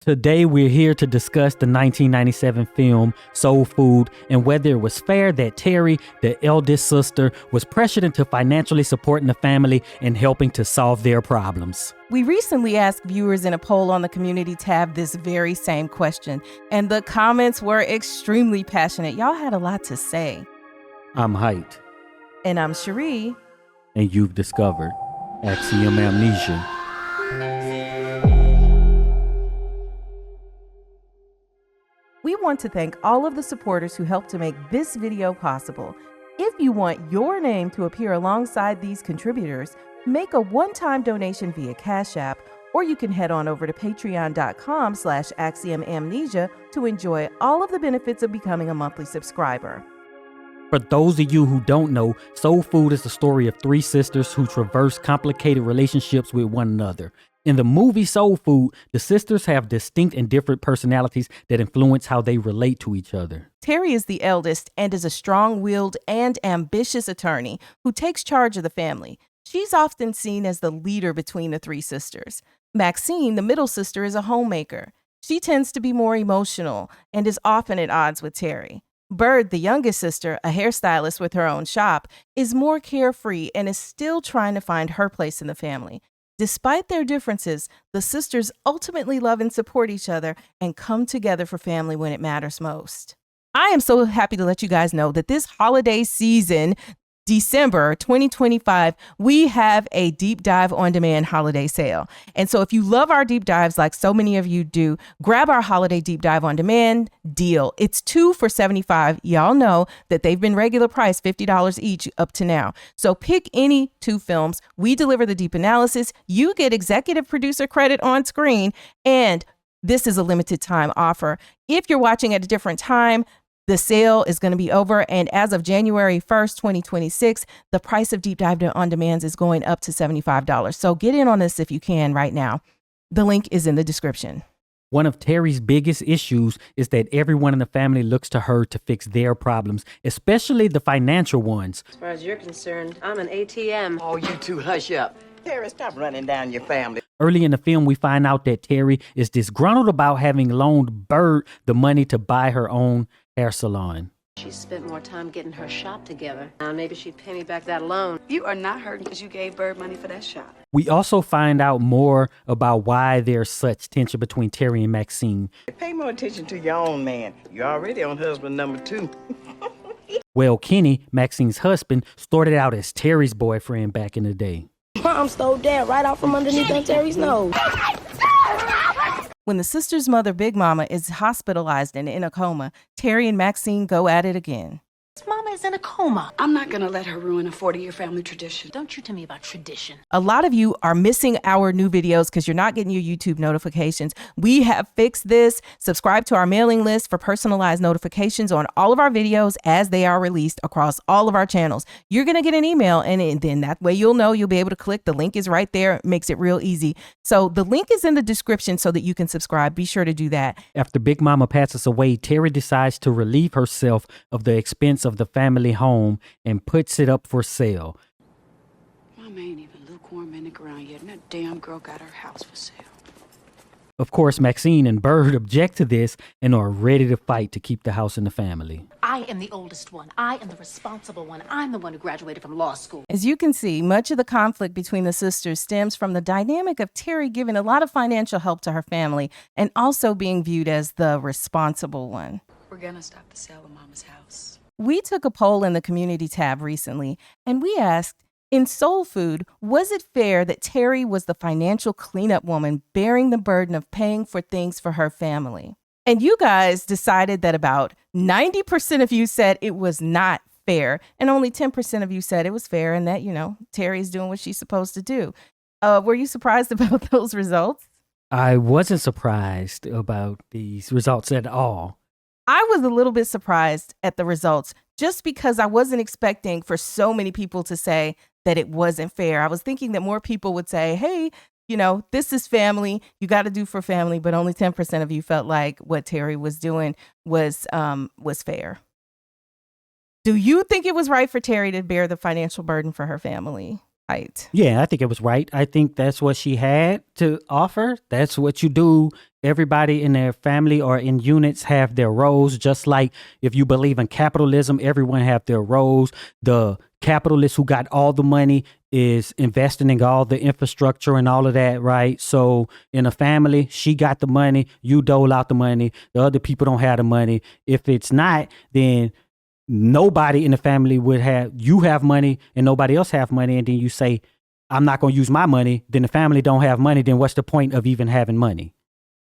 Today we're here to discuss the 1997 film Soul Food and whether it was fair that Teri, the eldest sister, was pressured into financially supporting the family and helping to solve their problems. We recently asked viewers in a poll on the community tab this very same question, and the comments were extremely passionate. Y'all had a lot to say. I'm Heit. And I'm Cheri. And you've discovered Axiom Amnesia. We want to thank all of the supporters who helped to make this video possible. If you want your name to appear alongside these contributors, make a one-time donation via Cash App, or you can head on over to patreon.com/Axiom Amnesia to enjoy all of the benefits of becoming a monthly subscriber. For those of you who don't know, Soul Food is the story of three sisters who traverse complicated relationships with one another. In the movie Soul Food, the sisters have distinct and different personalities that influence how they relate to each other. Teri is the eldest and is a strong-willed and ambitious attorney who takes charge of the family. She's often seen as the leader between the three sisters. Maxine, the middle sister, is a homemaker. She tends to be more emotional and is often at odds with Teri. Bird, the youngest sister, a hairstylist with her own shop, is more carefree and is still trying to find her place in the family. Despite their differences, the sisters ultimately love and support each other and come together for family when it matters most. I am so happy to let you guys know that this holiday season, December 2025, we have a deep dive on demand holiday sale. And so if you love our deep dives like so many of you do, grab our holiday deep dive on demand deal. It's 2 for $75. Y'all know that they've been regular price $50 each up to now. So pick any 2 films. We deliver the deep analysis. You get executive producer credit on screen. And this is a limited time offer. If you're watching at a different time, the sale is going to be over, and as of January 1st, 2026, the price of Deep Dive on Demands is going up to $75. So get in on this if you can right now. The link is in the description. One of Teri's biggest issues is that everyone in the family looks to her to fix their problems, especially the financial ones. As far as you're concerned, I'm an ATM. Oh, you two hush up. Teri, stop running down your family. Early in the film, we find out that Teri is disgruntled about having loaned Bird the money to buy her own hair salon. She spent more time getting her shop together. Now maybe she'd pay me back that loan. You are not hurting because you gave Bird money for that shop. We also find out more about why there's such tension between Teri and Maxine. Pay more attention to your own man. You're already on husband number 2. Well, Kenny, Maxine's husband, started out as Teri's boyfriend back in the day. Mom stole Dad right out from underneath Aunt Teri's nose. When the sister's mother, Big Mama, is hospitalized and in a coma, Teri and Maxine go at it again. Mama is in a coma. I'm not going to let her ruin a 40-year family tradition. Don't you tell me about tradition. A lot of you are missing our new videos because you're not getting your YouTube notifications. We have fixed this. Subscribe to our mailing list for personalized notifications on all of our videos as they are released across all of our channels. You're going to get an email, and then that way you'll know. You'll be able to click. The link is right there. It makes it real easy. So the link is in the description so that you can subscribe. Be sure to do that. After Big Mama passes away, Teri decides to relieve herself of the expense of the family home and puts it up for sale. Mama ain't even lukewarm in the ground yet, and that damn girl got her house for sale. Of course, Maxine and Bird object to this and are ready to fight to keep the house in the family. I am the oldest one. I am the responsible one. I'm the one who graduated from law school. As you can see, much of the conflict between the sisters stems from the dynamic of Teri giving a lot of financial help to her family and also being viewed as the responsible one. We're going to stop the sale of Mama's house. We took a poll in the community tab recently, and we asked, in Soul Food, was it fair that Teri was the financial cleanup woman bearing the burden of paying for things for her family? And you guys decided that about 90% of you said it was not fair, and only 10% of you said it was fair and that, Teri's doing what she's supposed to do. Were you surprised about those results? I wasn't surprised about these results at all. I was a little bit surprised at the results just because I wasn't expecting for so many people to say that it wasn't fair. I was thinking that more people would say, hey, this is family. You got to do for family. But only 10% of you felt like what Teri was doing was fair. Do you think it was right for Teri to bear the financial burden for her family? Right. Yeah, I think it was right. I think that's what she had to offer. That's what you do Everybody in their family or in units have their roles. Just like if you believe in capitalism, everyone have their roles. The capitalist who got all the money is investing in all the infrastructure and all of that, right? So in a family, she got the money, you dole out the money, the other people don't have the money. If it's not, then nobody in the family would have, you have money and nobody else have money, and then you say, I'm not going to use my money, then the family don't have money, then what's the point of even having money?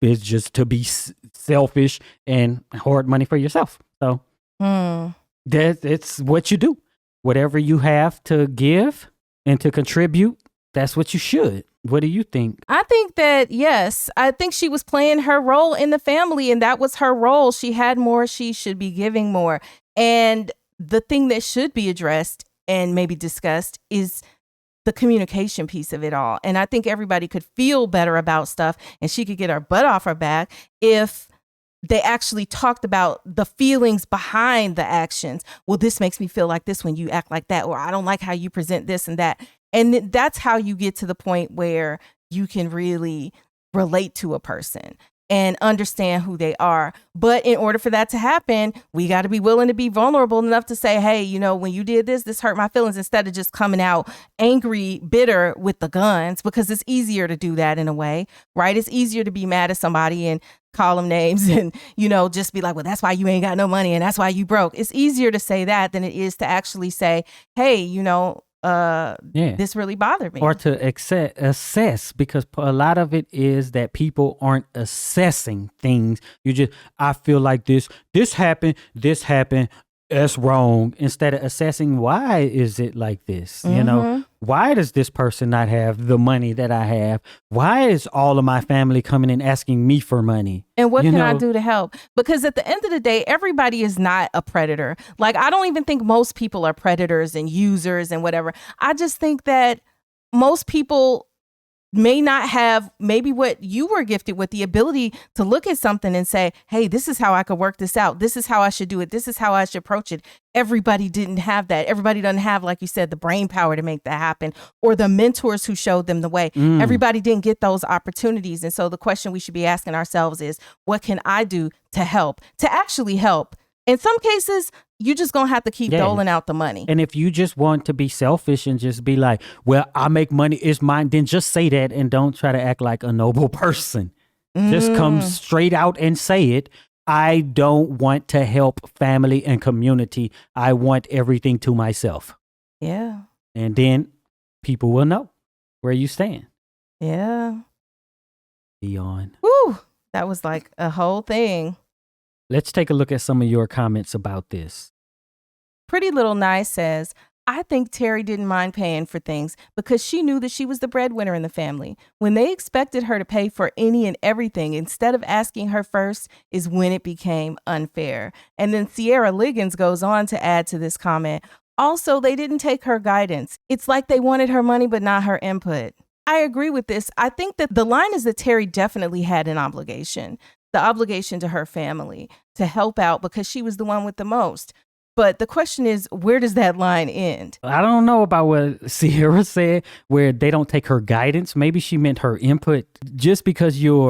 It's just to be selfish and hoard money for yourself. So it's what you do. Whatever you have to give and to contribute, that's what you should. What do you think? I think that, yes, I think she was playing her role in the family, and that was her role. She had more, she should be giving more. And the thing that should be addressed and maybe discussed is the communication piece of it all. And I think everybody could feel better about stuff, and she could get her butt off her back if they actually talked about the feelings behind the actions. Well, this makes me feel like this when you act like that, or I don't like how you present this and that. And that's how you get to the point where you can really relate to a person and understand who they are. But in order for that to happen, we got to be willing to be vulnerable enough to say, hey, you know, when you did this hurt my feelings, instead of just coming out angry, bitter with the guns, because it's easier to do that in a way, right? It's easier to be mad at somebody and call them names and, you know, just be like, well, that's why you ain't got no money and that's why you broke. It's easier to say that than it is to actually say, hey, you know, this really bothered me. Or to assess, because a lot of it is that people aren't assessing things. You just, I feel like this happened, that's wrong, instead of assessing, why is it like this? You know, why does this person not have the money that I have? Why is all of my family coming and asking me for money? And what can I do to help? Because at the end of the day, everybody is not a predator. Like, I don't even think most people are predators and users and whatever. I just think that most people may not have maybe what you were gifted with, the ability to look at something and say, hey, this is how I could work this out. This is how I should do it. This is how I should approach it. Everybody didn't have that. Everybody doesn't have, like you said, the brain power to make that happen, or the mentors who showed them the way. Everybody didn't get those opportunities. And so the question we should be asking ourselves is, what can I do to help, to actually help? In some cases, you just gonna have to keep doling out the money. And if you just want to be selfish and just be like, well, I make money, it's mine, then just say that and don't try to act like a noble person. Just come straight out and say it. I don't want to help family and community. I want everything to myself. Yeah. And then people will know where you stand. Yeah. Beyond. Woo. That was like a whole thing. Let's take a look at some of your comments about this. Pretty Little Nice says, I think Teri didn't mind paying for things because she knew that she was the breadwinner in the family. When they expected her to pay for any and everything instead of asking her first is when it became unfair. And then Sierra Liggins goes on to add to this comment, also, they didn't take her guidance. It's like they wanted her money but not her input. I agree with this. I think that the line is that Teri definitely had an obligation. The obligation to her family to help out because she was the one with the most. But the question is, where does that line end? I don't know about what Sierra said, where they don't take her guidance. Maybe she meant her input. Just because you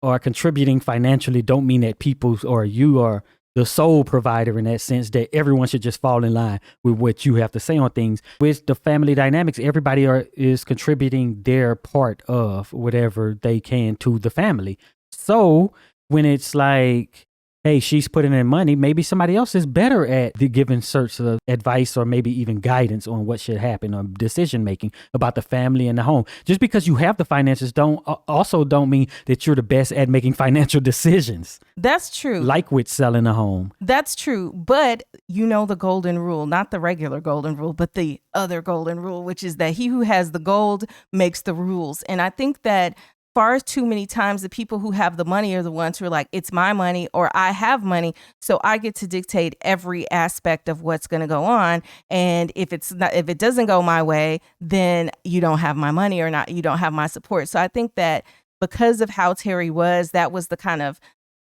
are contributing financially don't mean that people or you are the sole provider in that sense, that everyone should just fall in line with what you have to say on things. With the family dynamics, everybody is contributing their part of whatever they can to the family. So when it's like, hey, she's putting in money, maybe somebody else is better at giving sorts of advice or maybe even guidance on what should happen or decision making about the family and the home. Just because you have the finances don't mean that you're the best at making financial decisions. That's true. Like with selling a home. That's true. But you know the golden rule, not the regular golden rule, but the other golden rule, which is that he who has the gold makes the rules. And I think that far too many times the people who have the money are the ones who are like, it's my money or I have money, so I get to dictate every aspect of what's going to go on. And if it doesn't go my way, then you don't have my money or not, you don't have my support. So I think that because of how Teri was, that was the kind of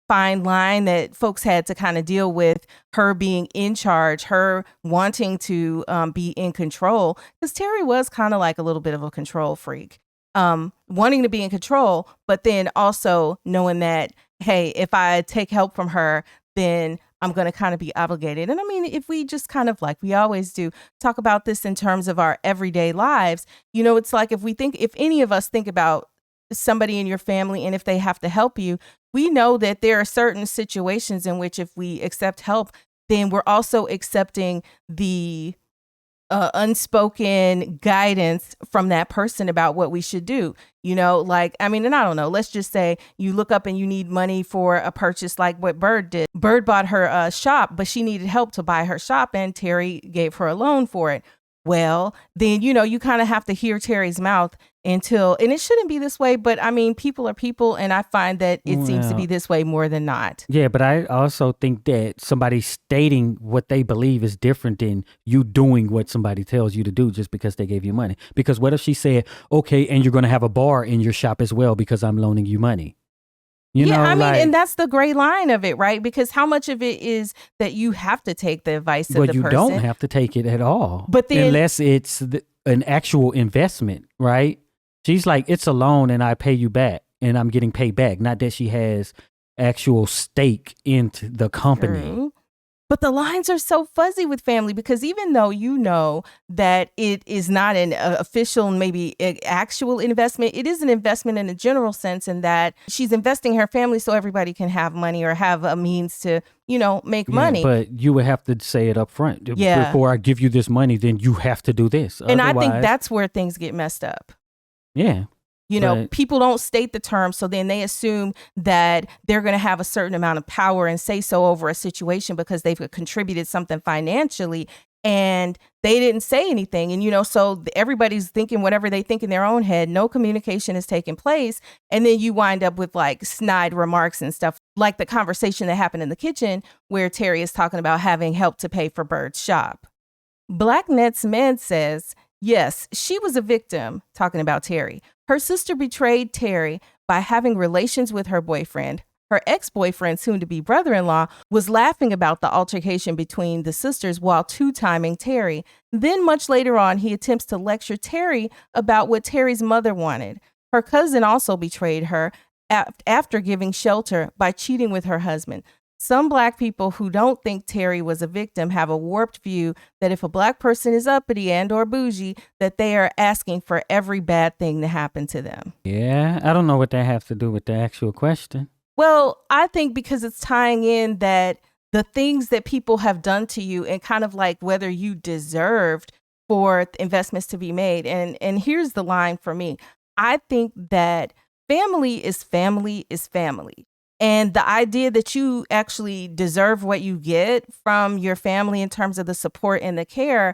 fine line that folks had to kind of deal with, her being in charge, her wanting to be in control, because Teri was kind of like a little bit of a control freak. wanting to be in control, but then also knowing that, hey, if I take help from her, then I'm going to kind of be obligated. And I mean, if we just kind of, like we always do, talk about this in terms of our everyday lives, you know, it's like if any of us think about somebody in your family and if they have to help you, we know that there are certain situations in which if we accept help, then we're also accepting the unspoken guidance from that person about what we should do. You know, like, I mean, and I don't know, let's just say you look up and you need money for a purchase like what Bird did. Bird bought her shop, but she needed help to buy her shop and Teri gave her a loan for it. Well, then, you know, you kind of have to hear Teri's mouth and it shouldn't be this way, but I mean, people are people, and I find that it seems to be this way more than not. Yeah, but I also think that somebody stating what they believe is different than you doing what somebody tells you to do just because they gave you money. Because what if she said, okay, and you're going to have a bar in your shop as well because I'm loaning you money? You know, I mean, like, and that's the gray line of it, right? Because how much of it is that you have to take the advice of the person? But you don't have to take it at all. But then, unless it's an actual investment, right? She's like, it's a loan and I pay you back and I'm getting paid back. Not that she has actual stake into the company. True. But the lines are so fuzzy with family because even though you know that it is not an official, maybe actual investment, it is an investment in a general sense in that she's investing her family so everybody can have money or have a means to, you know, make money. But you would have to say it up front. Yeah. Before I give you this money, then you have to do this. And I think that's where things get messed up. Yeah. You know, people don't state the terms, so then they assume that they're going to have a certain amount of power and say so over a situation because they've contributed something financially and they didn't say anything. And, you know, so everybody's thinking whatever they think in their own head. No communication is taking place. And then you wind up with like snide remarks and stuff like the conversation that happened in the kitchen where Teri is talking about having help to pay for Bird's shop. Black Net's man says, yes, she was a victim, talking about Teri. Her sister betrayed Teri by having relations with her boyfriend. Her ex-boyfriend, soon-to-be brother-in-law, was laughing about the altercation between the sisters while two-timing Teri. Then much later on, he attempts to lecture Teri about what Teri's mother wanted. Her cousin also betrayed her after giving shelter by cheating with her husband. Some Black people who don't think Teri was a victim have a warped view that if a Black person is uppity and or bougie, that they are asking for every bad thing to happen to them. Yeah, I don't know what that has to do with the actual question. Well, I think because it's tying in that the things that people have done to you and kind of like whether you deserved for investments to be made. And here's the line for me. I think that family is family is family. And the idea that you actually deserve what you get from your family in terms of the support and the care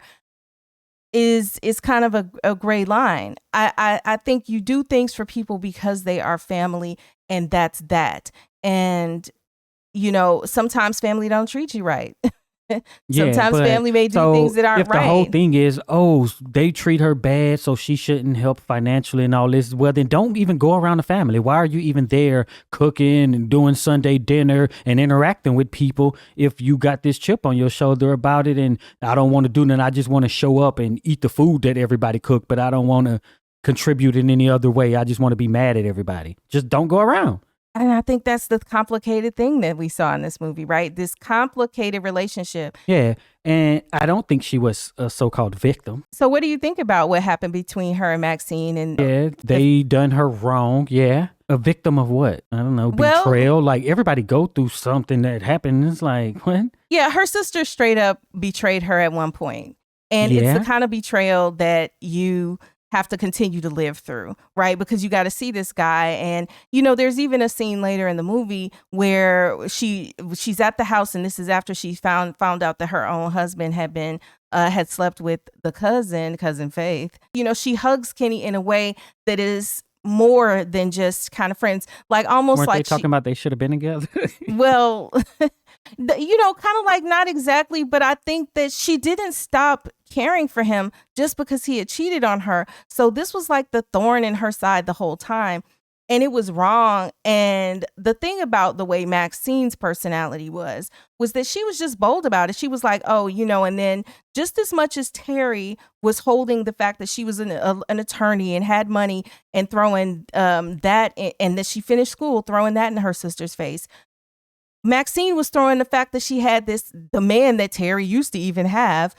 is kind of a gray line. I think you do things for people because they are family and that's that. And, you know, sometimes family don't treat you right. Sometimes family may do things that aren't right. If the whole thing is, oh, they treat her bad, so she shouldn't help financially and all this, well, then don't even go around the family. Why are you even there cooking and doing Sunday dinner and interacting with people if you got this chip on your shoulder about it and I don't want to do that. I just want to show up and eat the food that everybody cooked, but I don't want to contribute in any other way. I just want to be mad at everybody. Just don't go around. And I think that's the complicated thing that we saw in this movie, right? This complicated relationship. Yeah. And I don't think she was a so-called victim. So what do you think about what happened between her and Maxine? And yeah, they done her wrong. Yeah. A victim of what? I don't know. Betrayal. Like everybody go through something that happened. It's like, what? Yeah. Her sister straight up betrayed her at one point. And it's the kind of betrayal that you have to continue to live through, right? Because you got to see this guy. And, you know, there's even a scene later in the movie where she's at the house, and this is after she found out that her own husband had slept with the cousin Faith. You know, she hugs Kenny in a way that is more than just kind of friends, like almost Weren't like they talking about they should have been together. Well, you know, kind of like not exactly, but I think that she didn't stop caring for him just because he had cheated on her. So this was like the thorn in her side the whole time. And it was wrong. And the thing about the way Maxine's personality was that she was just bold about it. She was like, oh, and then just as much as Teri was holding the fact that she was an attorney and had money and throwing that, and that she finished school, throwing that in her sister's face, Maxine was throwing the fact that she had the man that Teri used to even have,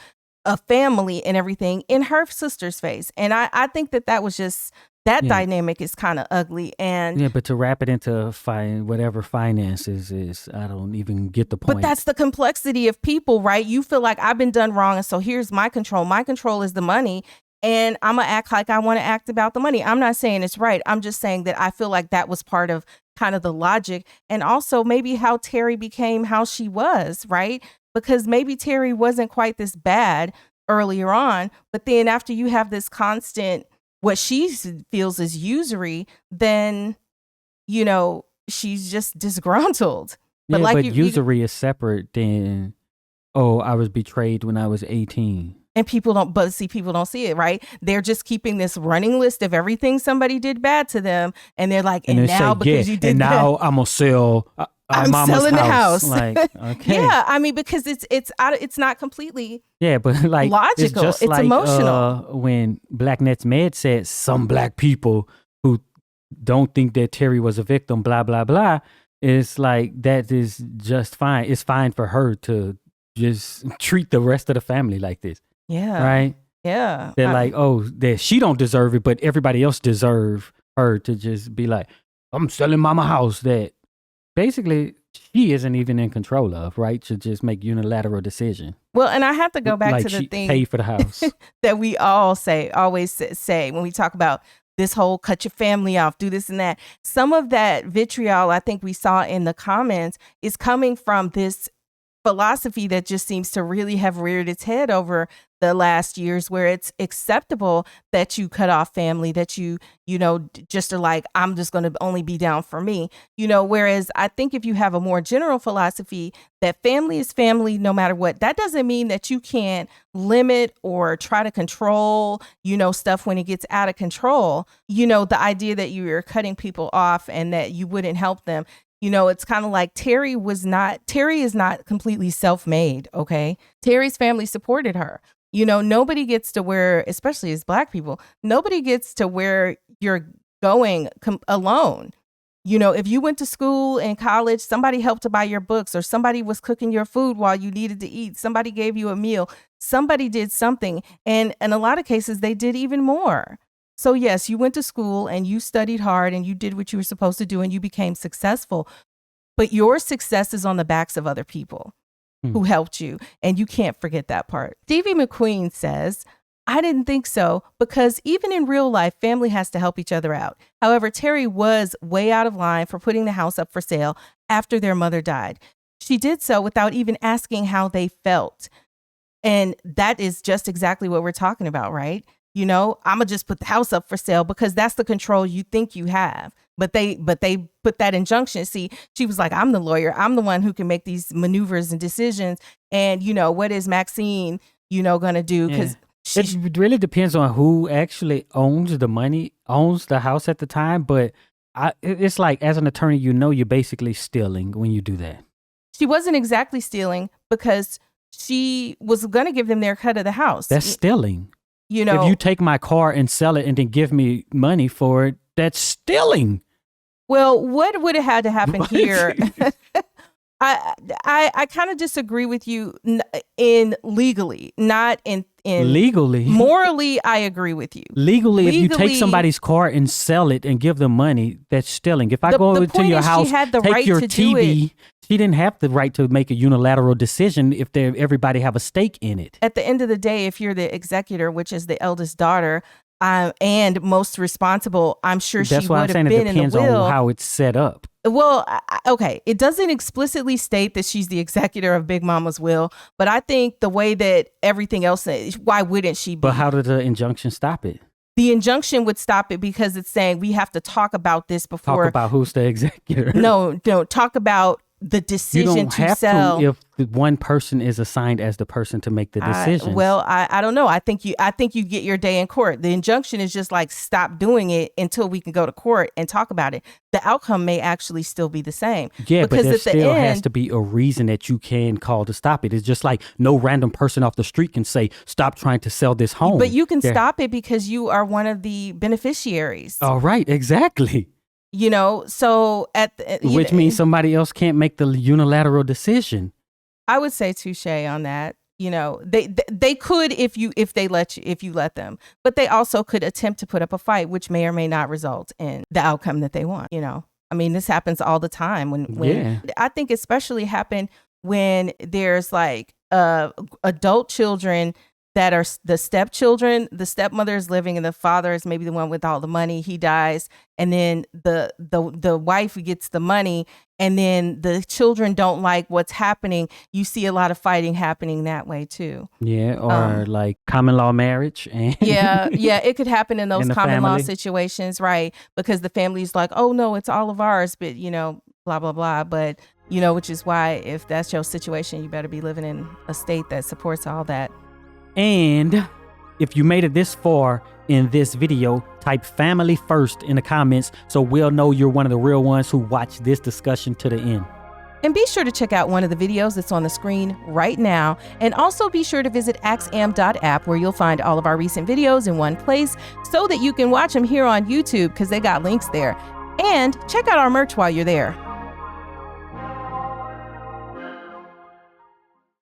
a family and everything, in her sister's face. And I think that was just... That dynamic is kind of ugly. And but to wrap it into whatever finances is, I don't even get the point. But that's the complexity of people, right? You feel like I've been done wrong, and so here's my control. My control is the money, and I'm going to act like I want to act about the money. I'm not saying it's right. I'm just saying that I feel like that was part of kind of the logic, and also maybe how Teri became how she was, right? Because maybe Teri wasn't quite this bad earlier on, but then after you have this constant... what she feels is usury, then, she's just disgruntled. But like usury is separate than, I was betrayed when I was 18. And people don't see it, right? They're just keeping this running list of everything somebody did bad to them. And they're like, and now because you did and that. now I'm going to sell I'm selling the house. Like, okay. Yeah, I mean, because it's not completely but like logical. It's just it's like, emotional. When Black Nets Med said some black people who don't think that Teri was a victim, blah, blah, blah, it's like that is just fine. It's fine for her to just treat the rest of the family like this. Yeah. Right? Yeah. They're like, that she don't deserve it, but everybody else deserve her to just be like, I'm selling mama house that basically she isn't even in control of, right? To just make unilateral decision. Well, and I have to go back to the thing pay for the house that we always say when we talk about this whole cut your family off, do this and that. Some of that vitriol I think we saw in the comments is coming from this philosophy that just seems to really have reared its head over the last years, where it's acceptable that you cut off family, that you just are like, I'm just going to only be down for me, whereas I think if you have a more general philosophy that family is family no matter what, that doesn't mean that you can't limit or try to control, stuff when it gets out of control. The idea that you're cutting people off and that you wouldn't help them. It's kind of like Teri is not completely self-made, okay? Teri's family supported her. Nobody gets to where, especially as Black people, nobody gets to where you're going alone. If you went to school and college, somebody helped to buy your books, or somebody was cooking your food while you needed to eat. Somebody gave you a meal. Somebody did something. And in a lot of cases, they did even more. So yes, you went to school and you studied hard and you did what you were supposed to do and you became successful. But your success is on the backs of other people who helped you. And you can't forget that part. Stevie McQueen says, I didn't think so, because even in real life, family has to help each other out. However, Teri was way out of line for putting the house up for sale after their mother died. She did so without even asking how they felt. And that is just exactly what we're talking about, right? I'm going to just put the house up for sale because that's the control you think you have. But they put that injunction. See, she was like, I'm the lawyer. I'm the one who can make these maneuvers and decisions. And, what is Maxine, going to do? Because it really depends on who actually owns the house at the time. But it's like, as an attorney, you're basically stealing when you do that. She wasn't exactly stealing because she was going to give them their cut of the house. That's stealing. If you take my car and sell it and then give me money for it, that's stealing. Well, what would have had to happen here? I kind of disagree with you in legally, not in legally. Morally, I agree with you. Legally, if you take somebody's car and sell it and give them money, that's stealing. If I go into your house, take your TV, she didn't have the right to make a unilateral decision if everybody have a stake in it. At the end of the day, if you're the executor, which is the eldest daughter, and most responsible, I'm sure she would have been in the will. That's why I'm saying it depends on how it's set up. Well, okay, it doesn't explicitly state that she's the executor of Big Mama's will, but I think the way that everything else, why wouldn't she be? But how did the injunction stop it? The injunction would stop it because it's saying we have to talk about this before. Talk about who's the executor. No, talk about the decision to sell. If the one person is assigned as the person to make the decisions. I don't know. I think you get your day in court. The injunction is just like, stop doing it until we can go to court and talk about it. The outcome may actually still be the same. Yeah, because but there at the still end, has to be a reason that you can call to stop it. It's just like no random person off the street can say, stop trying to sell this home. But you can stop it because you are one of the beneficiaries. All right, exactly. You know, so which means somebody else can't make the unilateral decision. I would say touche on that. You know, they could if you let them, but they also could attempt to put up a fight, which may or may not result in the outcome that they want. You know, I mean, this happens all the time when I think especially happen when there's like adult children that are the stepchildren. The stepmother is living and the father is maybe the one with all the money. He dies, and then the wife gets the money, and then the children don't like what's happening. You see a lot of fighting happening that way too. Yeah, or like common law marriage. And yeah, it could happen in those in the common law family. situations, right? Because the family's like, oh no, it's all of ours, but you know, blah blah blah. But you know, which is why if that's your situation, you better be living in a state that supports all that. And if you made it this far in this video, type family first in the comments so we'll know you're one of the real ones who watched this discussion to the end. And be sure to check out one of the videos that's on the screen right now. And also be sure to visit axiom.app where you'll find all of our recent videos in one place so that you can watch them here on YouTube because they got links there. And check out our merch while you're there.